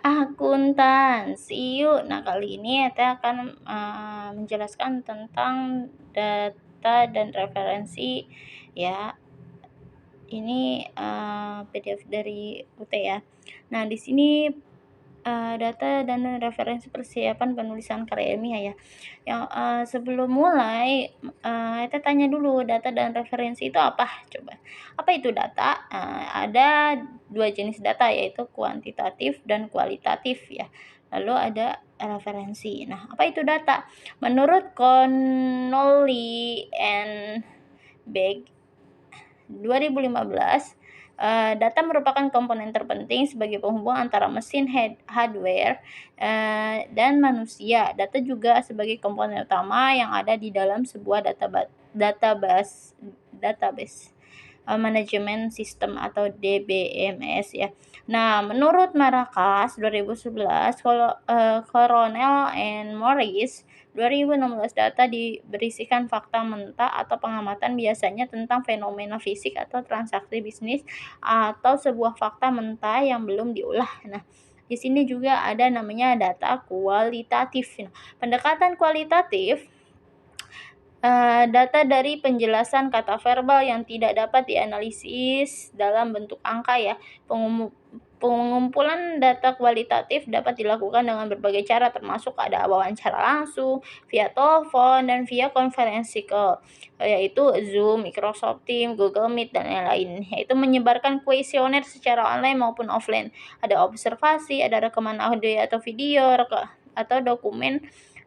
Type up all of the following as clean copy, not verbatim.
akuntansi. Yuk, nah kali ini Ete akan menjelaskan tentang data dan referensi ya. Ini PDF dari UT ya. Nah, di sini data dan referensi persiapan penulisan karya ilmiah ya. Yang sebelum mulai Ete tanya dulu, data dan referensi itu apa? Coba. Apa itu data? Ada dua jenis data, yaitu kuantitatif dan kualitatif ya. Lalu ada referensi. Nah, apa itu data? Menurut Connolly and Begg 2015, data merupakan komponen terpenting sebagai penghubung antara mesin hardware dan manusia. Data juga sebagai komponen utama yang ada di dalam sebuah database manajemen sistem atau DBMS ya. Nah, menurut Maracas 2011, Coronel and Morris 2016, data berisikan fakta mentah atau pengamatan biasanya tentang fenomena fisik atau transaksi bisnis atau sebuah fakta mentah yang belum diolah. Nah, di sini juga ada namanya data kualitatif. Nah, pendekatan kualitatif data dari penjelasan kata verbal yang tidak dapat dianalisis dalam bentuk angka ya. Pengumpulan data kualitatif dapat dilakukan dengan berbagai cara, termasuk ada wawancara langsung, via telepon, dan via konferensi call, yaitu Zoom, Microsoft Teams, Google Meet, dan lain-lain. Yaitu menyebarkan kuesioner secara online maupun offline. Ada observasi, ada rekaman audio atau video, atau dokumen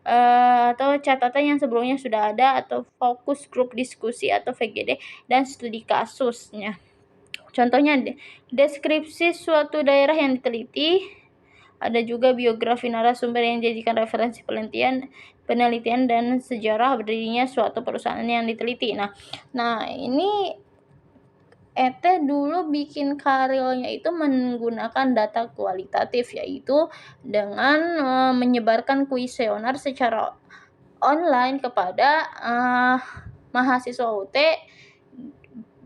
atau catatan yang sebelumnya sudah ada, atau fokus grup diskusi atau VGD, dan studi kasusnya. Contohnya deskripsi suatu daerah yang diteliti, ada juga biografi narasumber yang dijadikan referensi penelitian dan sejarah berdirinya suatu perusahaan yang diteliti. Nah ini Ete dulu bikin karyanya itu menggunakan data kualitatif, yaitu dengan menyebarkan kuesioner secara online kepada mahasiswa UT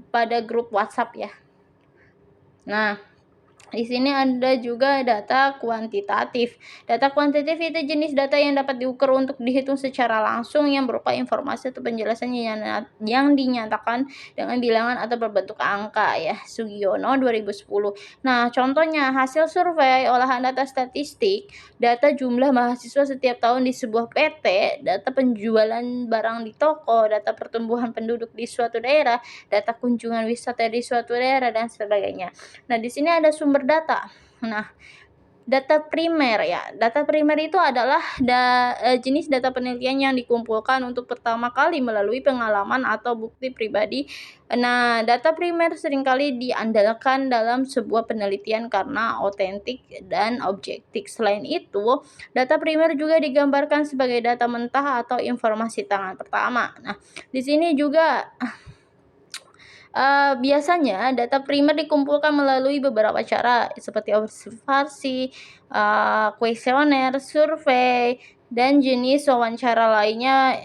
pada grup WhatsApp ya. Nah, di sini ada juga data kuantitatif. Data kuantitatif itu jenis data yang dapat diukur untuk dihitung secara langsung, yang berupa informasi atau penjelasan yang dinyatakan dengan bilangan atau berbentuk angka ya. Sugiono 2010. Nah, contohnya hasil survei olahan data statistik, data jumlah mahasiswa setiap tahun di sebuah PT, data penjualan barang di toko, data pertumbuhan penduduk di suatu daerah, data kunjungan wisata di suatu daerah, dan sebagainya. Nah, di sini ada sumber data. Nah, data primer ya. Data primer itu adalah jenis data penelitian yang dikumpulkan untuk pertama kali melalui pengalaman atau bukti pribadi. Nah, data primer seringkali diandalkan dalam sebuah penelitian karena otentik dan objektif. Selain itu, data primer juga digambarkan sebagai data mentah atau informasi tangan pertama. Nah, di sini juga biasanya data primer dikumpulkan melalui beberapa cara seperti observasi, kuesioner, survei, dan jenis wawancara lainnya.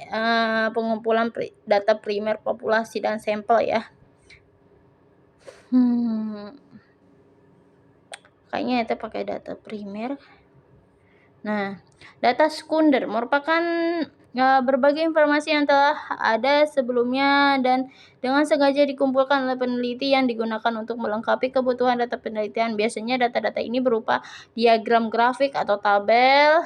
Pengumpulan data primer populasi dan sampel ya. Kayaknya itu pakai data primer. Nah, data sekunder merupakan berbagai informasi yang telah ada sebelumnya dan dengan sengaja dikumpulkan oleh peneliti yang digunakan untuk melengkapi kebutuhan data penelitian. Biasanya data-data ini berupa diagram grafik atau tabel,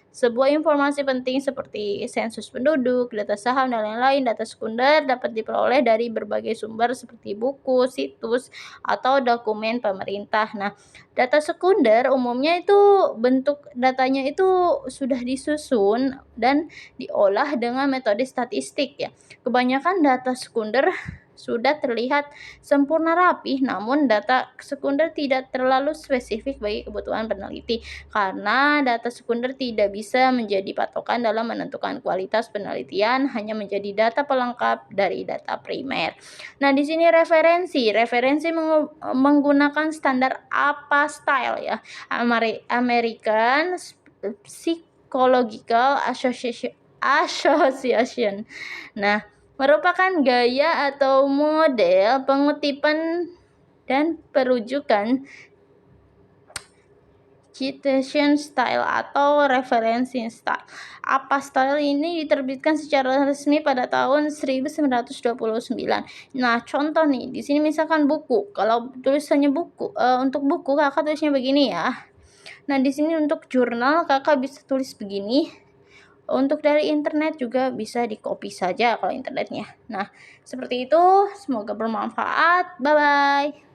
sebuah informasi penting seperti sensus penduduk, data saham, dan lain-lain. Data sekunder dapat diperoleh dari berbagai sumber seperti buku, situs, atau dokumen pemerintah. Nah, data sekunder umumnya itu bentuk datanya itu sudah disusun dan diolah dengan metode statistik ya. Kebanyakan data sekunder sudah terlihat sempurna rapi, namun data sekunder tidak terlalu spesifik bagi kebutuhan peneliti, karena data sekunder tidak bisa menjadi patokan dalam menentukan kualitas penelitian, hanya menjadi data pelengkap dari data primer. Nah, di sini referensi menggunakan standar APA style ya, American Psychological Association. Nah, merupakan gaya atau model pengutipan dan perujukan citation style atau referencing style. Apa style ini diterbitkan secara resmi pada tahun 1929. Nah, contoh nih, di sini misalkan buku. Kalau tulisannya buku, untuk buku Kakak tulisnya begini ya. Nah, di sini untuk jurnal Kakak bisa tulis begini. Untuk dari internet juga bisa di-copy saja kalau internetnya. Nah, seperti itu. Semoga bermanfaat. Bye-bye.